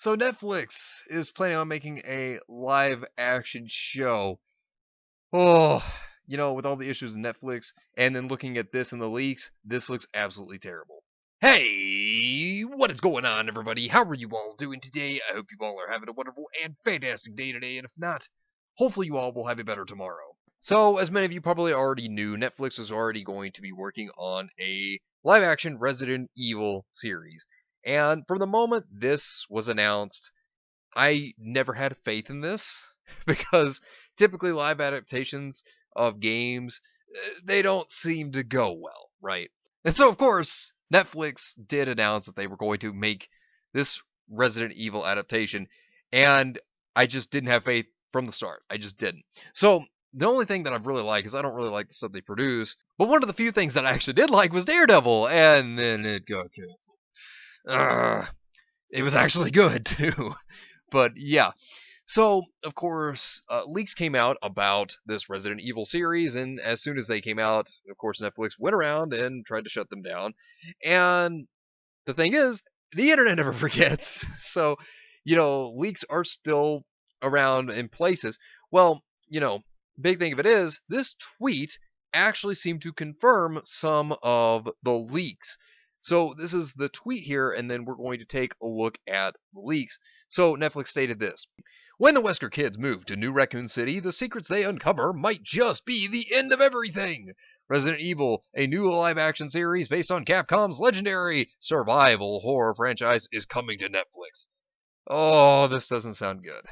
So Netflix is planning on making a live action show. Oh, with all the issues with Netflix, and then looking at this in the leaks, this looks absolutely terrible. Hey, what is going on, everybody? How are you all doing today? I hope you all are having a wonderful and fantastic day today, and if not, hopefully you all will have a better tomorrow. So, as many of you probably already knew, Netflix is already going to be working on a live action Resident Evil series. And from the moment this was announced, I never had faith in this because typically live adaptations of games they don't seem to go well, right? And so of course, Netflix did announce that they were going to make this Resident Evil adaptation, and I just didn't have faith from the start. I just didn't. So the only thing that I really like is I don't really like the stuff they produce, but one of the few things that I actually did like was Daredevil, and then it got canceled. It was actually good too. But yeah, so of course, leaks came out about this Resident Evil series, and as soon as they came out, of course, Netflix went around and tried to shut them down. And the thing is, the internet never forgets. So, leaks are still around in places. Well, big thing of it is, this tweet actually seemed to confirm some of the leaks. So this is the tweet here, and then we're going to take a look at the leaks. So Netflix stated this. When the Wesker kids move to New Raccoon City, the secrets they uncover might just be the end of everything. Resident Evil, a new live-action series based on Capcom's legendary survival horror franchise, is coming to Netflix. Oh, this doesn't sound good.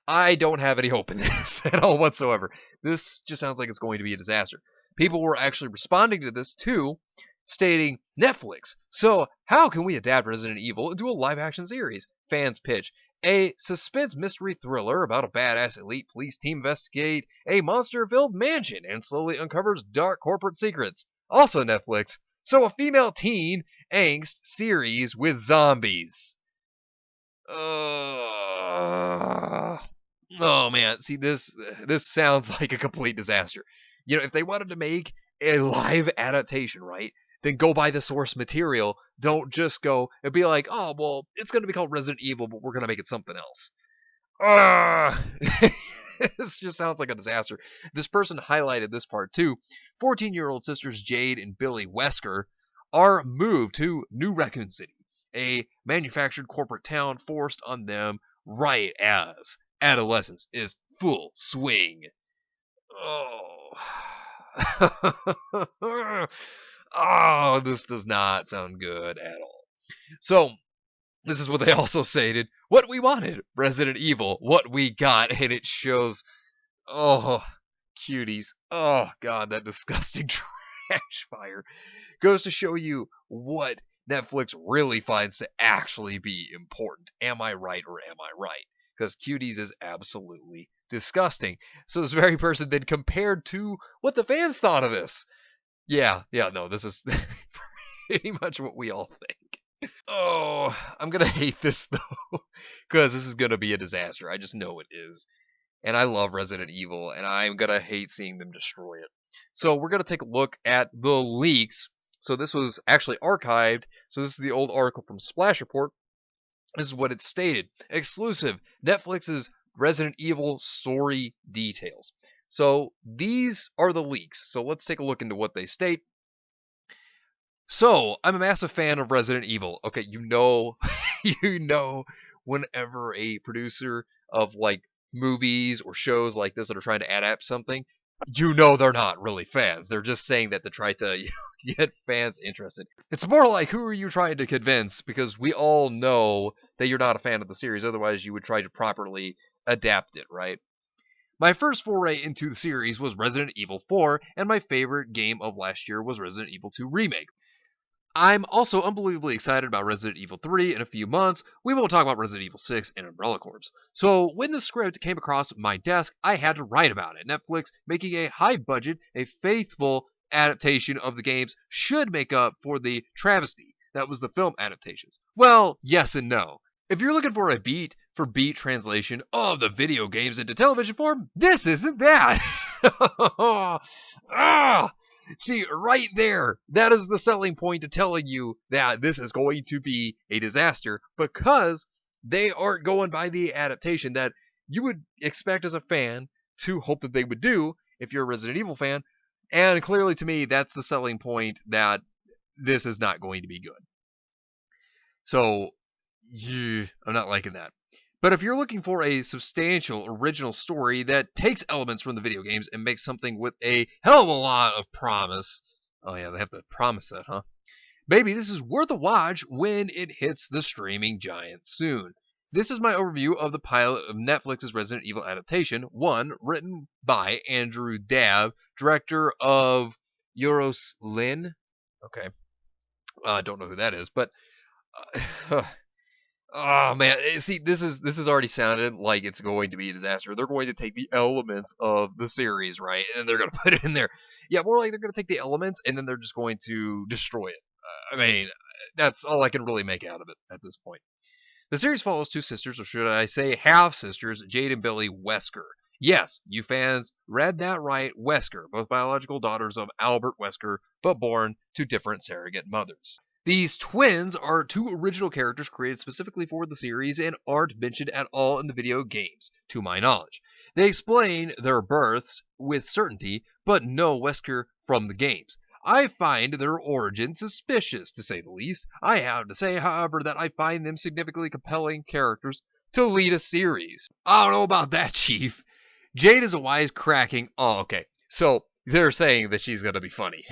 I don't have any hope in this at all whatsoever. This just sounds like it's going to be a disaster. People were actually responding to this too, stating, Netflix, so how can we adapt Resident Evil into a live-action series? Fans pitch. A suspense mystery thriller about a badass elite police team investigate a monster-filled mansion and slowly uncovers dark corporate secrets. Also Netflix, so a female teen angst series with zombies. Oh man, see this sounds like a complete disaster. If they wanted to make a live adaptation, right? Then go buy the source material. Don't just go and be like, oh, well, it's going to be called Resident Evil, but we're going to make it something else. This just sounds like a disaster. This person highlighted this part too. 14-year-old sisters Jade and Billy Wesker are moved to New Raccoon City, a manufactured corporate town forced on them right as adolescence is full swing. Oh. Oh, this does not sound good at all. So, this is what they also stated. What we wanted, Resident Evil. What we got, and it shows, oh, cuties. Oh, God, that disgusting trash fire. Goes to show you what Netflix really finds to actually be important. Am I right or am I right? Because cuties is absolutely disgusting. So this very person then compared to what the fans thought of this. Yeah, no, this is pretty much what we all think. Oh, I'm gonna hate this though, because this is gonna be a disaster. I just know it is. And I love Resident Evil, and I'm gonna hate seeing them destroy it. So we're gonna take a look at the leaks. So this was actually archived. So this is the old article from Splash Report. This is what it stated. Exclusive. Netflix's Resident Evil story details. So these are the leaks. So let's take a look into what they state. So I'm a massive fan of Resident Evil. Okay, whenever a producer of like movies or shows like this that are trying to adapt something, they're not really fans. They're just saying that to try to get fans interested. It's more like, who are you trying to convince? Because we all know that you're not a fan of the series. Otherwise, you would try to properly adapt it, right? My first foray into the series was Resident Evil 4, and my favorite game of last year was Resident Evil 2 Remake. I'm also unbelievably excited about Resident Evil 3 in a few months. We will talk about Resident Evil 6 and Umbrella Corps. So when the script came across my desk, I had to write about it. Netflix making a high budget, a faithful adaptation of the games should make up for the travesty that was the film adaptations. Well, yes and no. If you're looking for a beat for beat translation of the video games into television form, this isn't that. See, right there, that is the selling point to telling you that this is going to be a disaster, because They aren't going by the adaptation that you would expect as a fan to hope that they would do if you're a Resident Evil fan. And clearly, to me, that's the selling point that this is not going to be good. So, yeah, I'm not liking that. But if you're looking for a substantial original story that takes elements from the video games and makes something with a hell of a lot of promise, oh yeah, they have to promise that, huh? Maybe this is worth a watch when it hits the streaming giant soon. This is my overview of the pilot of Netflix's Resident Evil adaptation, one written by Andrew Dabb, director of Euros Lyn. Okay, I don't know who that is, but oh man, see, this is already sounded like it's going to be a disaster. They're going to take the elements of the series, right, and they're going to put it in there. Yeah, more like they're going to take the elements and then they're just going to destroy it. I mean, that's all I can really make out of it at this point. The series follows two sisters, or should I say half sisters, Jade and Billy Wesker. Yes, you fans read that right, Wesker, both biological daughters of Albert Wesker, but born to different surrogate mothers. These twins are two original characters created specifically for the series and aren't mentioned at all in the video games, to my knowledge. They explain their births with certainty, but no Wesker from the games. I find their origin suspicious, to say the least. I have to say, however, that I find them significantly compelling characters to lead a series. I don't know about that, Chief. Jade is a wisecracking. Oh, okay. So they're saying that she's going to be funny.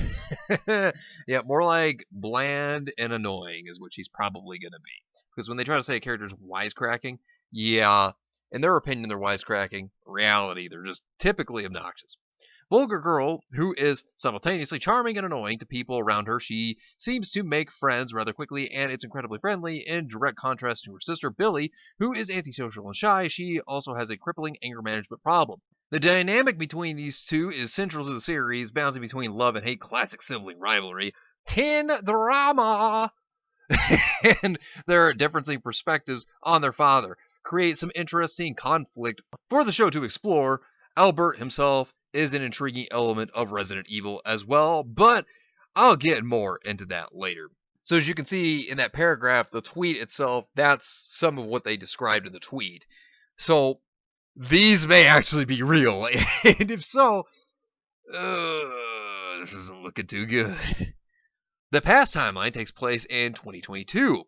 Yeah, more like bland and annoying is what she's probably going to be. Because when they try to say a character's wisecracking, yeah, in their opinion, they're wisecracking. Reality, they're just typically obnoxious. Vulgar girl who is simultaneously charming and annoying to people around her. She seems to make friends rather quickly, and it's incredibly friendly, in direct contrast to her sister Billy, who is antisocial and shy. She also has a crippling anger management problem. The dynamic between these two is central to the series, bouncing between love and hate, classic sibling rivalry, teen drama, and their differencing perspectives on their father create some interesting conflict for the show to explore. Albert himself is an intriguing element of Resident Evil as well, but I'll get more into that later. So as you can see in that paragraph, the tweet itself, that's some of what they described in the tweet. So these may actually be real, and if so, this isn't looking too good. The past timeline takes place in 2022,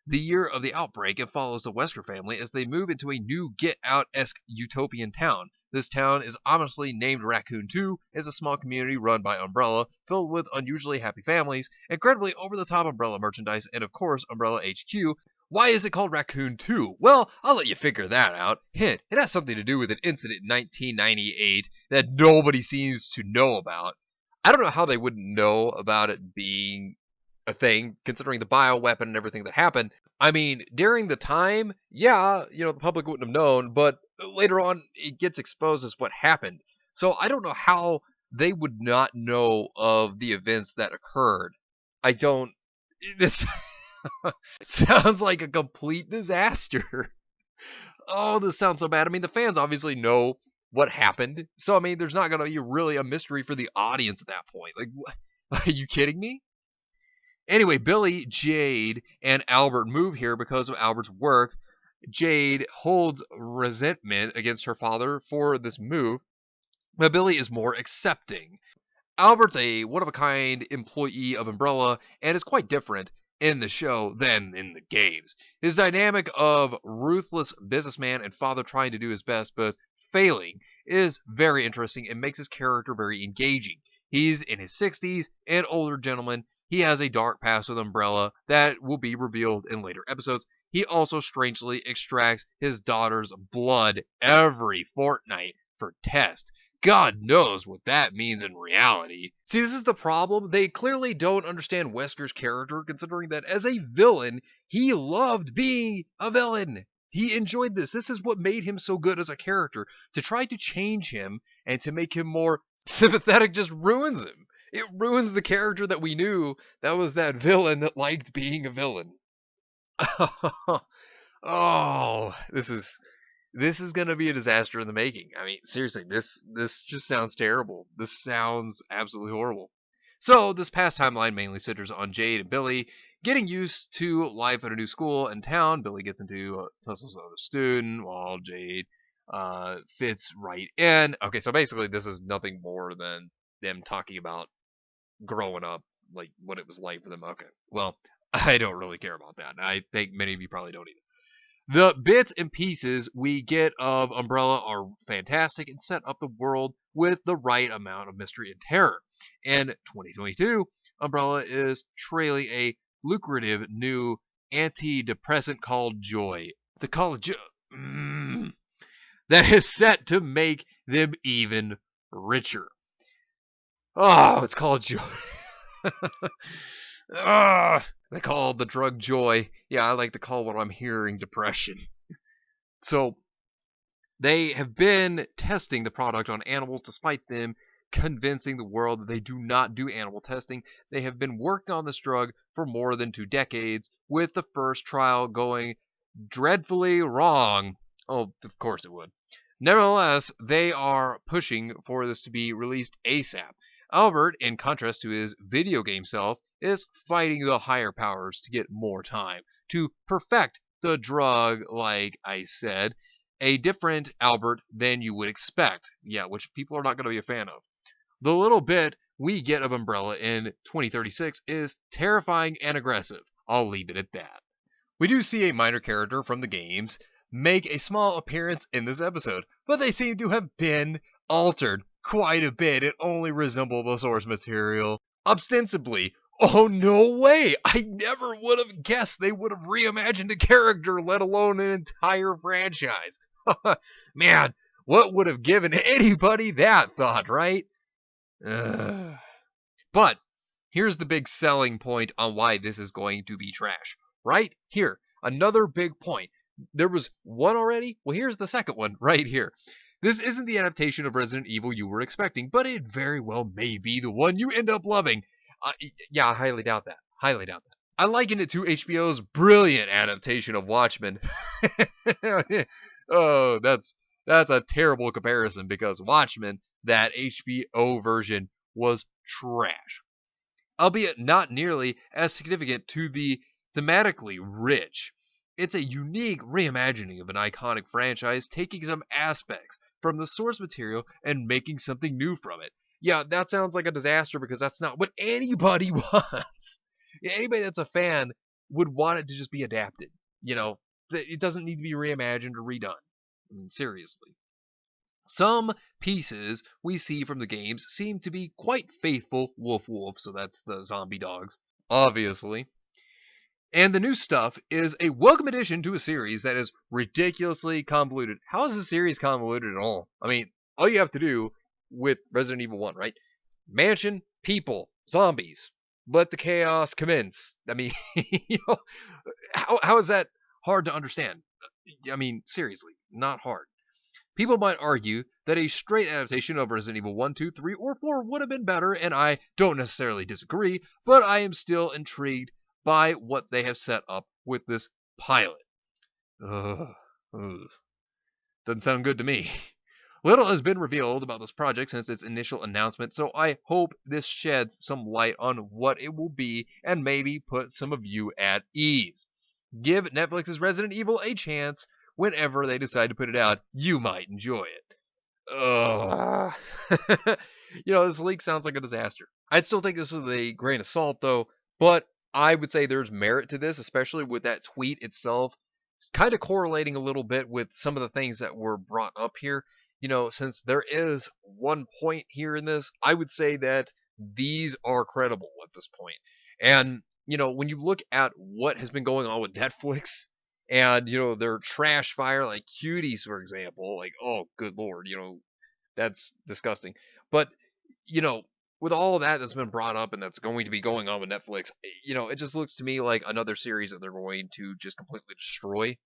the year of the outbreak, and follows the Wesker family as they move into a new Get Out-esque utopian town. This town is ominously named Raccoon 2, is a small community run by Umbrella, filled with unusually happy families, incredibly over-the-top Umbrella merchandise, and of course Umbrella HQ. Why is it called Raccoon 2? Well, I'll let you figure that out. Hint, it has something to do with an incident in 1998 that nobody seems to know about. I don't know how they wouldn't know about it being a thing, considering the bioweapon and everything that happened. I mean, during the time, yeah, the public wouldn't have known, but later on, it gets exposed as what happened. So I don't know how they would not know of the events that occurred. I don't. This sounds like a complete disaster. Oh, this sounds so bad. I mean, the fans obviously know what happened. So, I mean, there's not going to be really a mystery for the audience at that point. Like, are you kidding me? Anyway, Billy, Jade, and Albert move here because of Albert's work. Jade holds resentment against her father for this move, but Billy is more accepting. Albert's a one-of-a-kind employee of Umbrella and is quite different in the show than in the games. His dynamic of ruthless businessman and father trying to do his best but failing is very interesting and makes his character very engaging. He's in his 60s, an older gentleman. He has a dark past with Umbrella that will be revealed in later episodes. He also strangely extracts his daughter's blood every fortnight for tests. God knows what that means in reality. See, this is the problem. They clearly don't understand Wesker's character, considering that as a villain, he loved being a villain. He enjoyed this. This is what made him so good as a character. To try to change him and to make him more sympathetic just ruins him. It ruins the character that we knew that was that villain that liked being a villain. Oh, this is going to be a disaster in the making. I mean, seriously, this just sounds terrible. This sounds absolutely horrible. So, this past timeline mainly centers on Jade and Billy. Getting used to life at a new school and town, Billy gets into tussles with a student while Jade fits right in. Okay, so basically this is nothing more than them talking about growing up, like what it was like for them. Okay, well, I don't really care about that. I think many of you probably don't either. The bits and pieces we get of Umbrella are fantastic and set up the world with the right amount of mystery and terror. In 2022, Umbrella is trailing a lucrative new antidepressant called Joy. The college that is set to make them even richer. Oh, it's called Joy. They call the drug Joy. Yeah, I like to call what I'm hearing depression. So they have been testing the product on animals despite them convincing the world that they do not do animal testing. They have been working on this drug for more than 2 decades, with the first trial going dreadfully wrong. Oh, of course it would. Nevertheless, they are pushing for this to be released ASAP. Albert, in contrast to his video game self, is fighting the higher powers to get more time to perfect the drug, like I said. A different Albert than you would expect. Yeah, which people are not going to be a fan of. The little bit we get of Umbrella in 2036 is terrifying and aggressive. I'll leave it at that. We do see a minor character from the games make a small appearance in this episode, but they seem to have been altered quite a bit and only resemble the source material ostensibly. Oh, no way! I never would have guessed they would have reimagined a character, let alone an entire franchise. Man, what would have given anybody that thought, right? But here's the big selling point on why this is going to be trash. Right here, another big point. There was one already? Well, here's the second one right here. This isn't the adaptation of Resident Evil you were expecting, but it very well may be the one you end up loving. Yeah, I highly doubt that. Highly doubt that. I liken it to HBO's brilliant adaptation of Watchmen. Oh, that's a terrible comparison because Watchmen, that HBO version, was trash, albeit not nearly as significant to the thematically rich. It's a unique reimagining of an iconic franchise, taking some aspects from the source material and making something new from it. Yeah, that sounds like a disaster because that's not what anybody wants. Anybody that's a fan would want it to just be adapted. It doesn't need to be reimagined or redone. I mean, seriously. Some pieces we see from the games seem to be quite faithful wolf, so that's the zombie dogs, obviously. And the new stuff is a welcome addition to a series that is ridiculously convoluted. How is the series convoluted at all? I mean, all you have to do with Resident Evil 1, right? Mansion, people, zombies. Let the chaos commence. I mean, how is that hard to understand? I mean, seriously, not hard. People might argue that a straight adaptation of Resident Evil 1, 2, 3, or 4 would have been better, and I don't necessarily disagree, but I am still intrigued by what they have set up with this pilot. Ugh. Doesn't sound good to me. Little has been revealed about this project since its initial announcement, so I hope this sheds some light on what it will be and maybe put some of you at ease. Give Netflix's Resident Evil a chance. Whenever they decide to put it out, you might enjoy it. Ugh. This leak sounds like a disaster. I'd still take this with a grain of salt, though, but I would say there's merit to this, especially with that tweet itself. It's kind of correlating a little bit with some of the things that were brought up here. Since there is one point here in this, I would say that these are credible at this point. And, when you look at what has been going on with Netflix, and their trash fire like cuties, for example, like, oh good lord, that's disgusting. But with all of that's been brought up and that's going to be going on with Netflix, it just looks to me like another series that they're going to just completely destroy.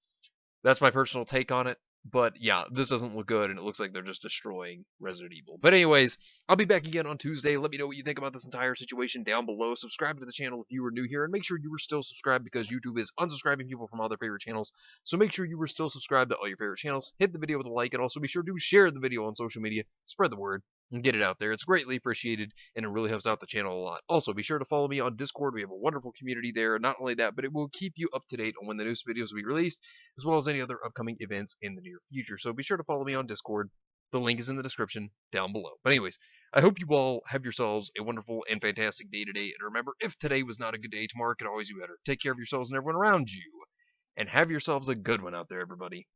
That's my personal take on it. But yeah, this doesn't look good, and it looks like they're just destroying Resident Evil. But anyways, I'll be back again on Tuesday. Let me know what you think about this entire situation down below. Subscribe to the channel if you are new here, and make sure you are still subscribed because YouTube is unsubscribing people from all their favorite channels. So make sure you are still subscribed to all your favorite channels. Hit the video with a like, and also be sure to share the video on social media. Spread the word. and get it out there. It's greatly appreciated, and it really helps out the channel a lot. Also, be sure to follow me on Discord. We have a wonderful community there. Not only that, but it will keep you up to date on when the newest videos will be released, as well as any other upcoming events in the near future. So be sure to follow me on Discord. The link is in the description down below. But anyways, I hope you all have yourselves a wonderful and fantastic day today. And remember, if today was not a good day, tomorrow could always be better. Take care of yourselves and everyone around you. And have yourselves a good one out there, everybody.